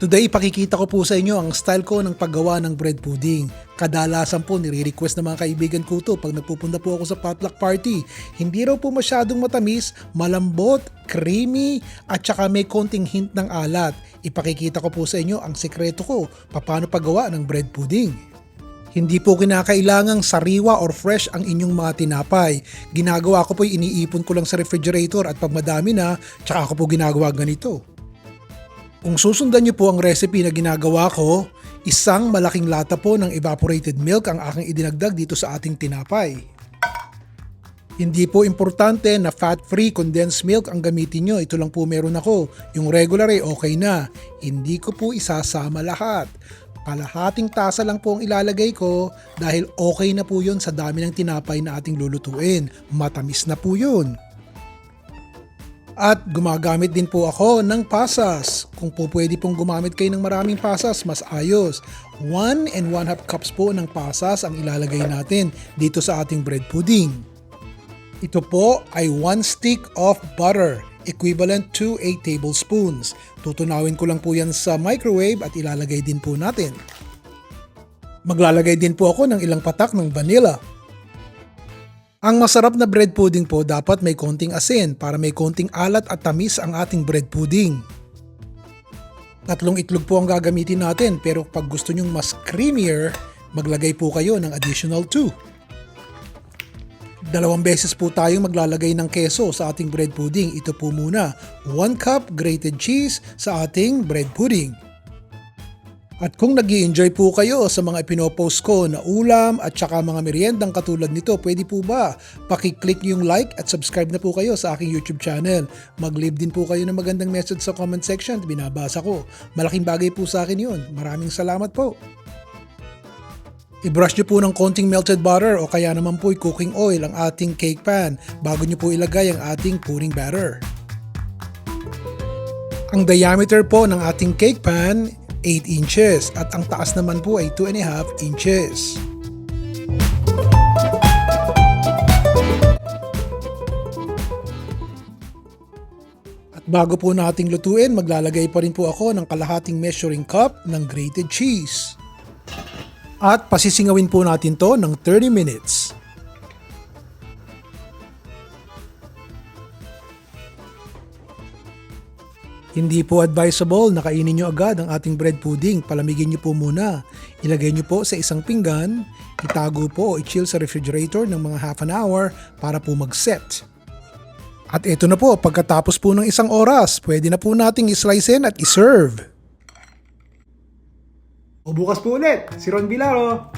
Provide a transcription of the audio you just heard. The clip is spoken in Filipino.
Today, ipakikita ko po sa inyo ang style ko ng paggawa ng bread pudding. Kadalasan po nire-request ng mga kaibigan ko to pag nagpupunta po ako sa potluck party. Hindi raw po masyadong matamis, malambot, creamy, at saka may konting hint ng alat. Ipakikita ko po sa inyo ang sekreto ko paano paggawa ng bread pudding. Hindi po kinakailangang sariwa or fresh ang inyong mga tinapay. Ginagawa ko po iniipon ko lang sa refrigerator at pag madami na, tsaka ako po ginagawa ganito. Kung susundan niyo po ang recipe na ginagawa ko, isang malaking lata po ng evaporated milk ang aking idinagdag dito sa ating tinapay. Hindi po importante na fat-free condensed milk ang gamitin nyo. Ito lang po meron ako. Yung regular ay okay na. Hindi ko po isasama lahat. Kalahating tasa lang po ang ilalagay ko dahil okay na po yun sa dami ng tinapay na ating lulutuin. Matamis na po yun. At gumagamit din po ako ng pasas. Kung po pwede pong gumamit kayo ng maraming pasas, mas ayos. 1 1/2 cups po ng pasas ang ilalagay natin dito sa ating bread pudding. Ito po ay 1 stick of butter, equivalent to 8 tablespoons. Tutunawin ko lang po yan sa microwave at ilalagay din po natin. Maglalagay din po ako ng ilang patak ng vanilla. Ang masarap na bread pudding po dapat may konting asin para may konting alat at tamis ang ating bread pudding. 3 itlog po ang gagamitin natin pero pag gusto nyong mas creamier, maglagay po kayo ng additional 2. 2 beses po tayong maglalagay ng keso sa ating bread pudding. Ito po muna, 1 cup grated cheese sa ating bread pudding. At kung nag-i-enjoy po kayo sa mga ipinopost ko na ulam at saka mga meriendang katulad nito, pwede po ba pakiclick yung like at subscribe na po kayo sa aking YouTube channel. Mag-leave din po kayo ng magandang message sa comment section at binabasa ko. Malaking bagay po sa akin yun. Maraming salamat po. I-brush nyo po ng konting melted butter o kaya naman po cooking oil ang ating cake pan bago nyo po ilagay ang ating pudding batter. Ang diameter po ng ating cake pan 8 inches at ang taas naman po ay 2.5 inches. At bago po nating lutuin, maglalagay pa rin po ako ng kalahating measuring cup ng grated cheese. At pasisingawin po natin to ng 30 minutes. Hindi po advisable na kainin nyo agad ang ating bread pudding. Palamigin nyo po muna. Ilagay nyo po sa isang pinggan, itago po o i-chill sa refrigerator ng mga half an hour para po mag-set. At ito na po, pagkatapos po ng 1 oras, pwede na po nating i-slice in at i-serve. O bukas po ulit, si Ron Vilaro.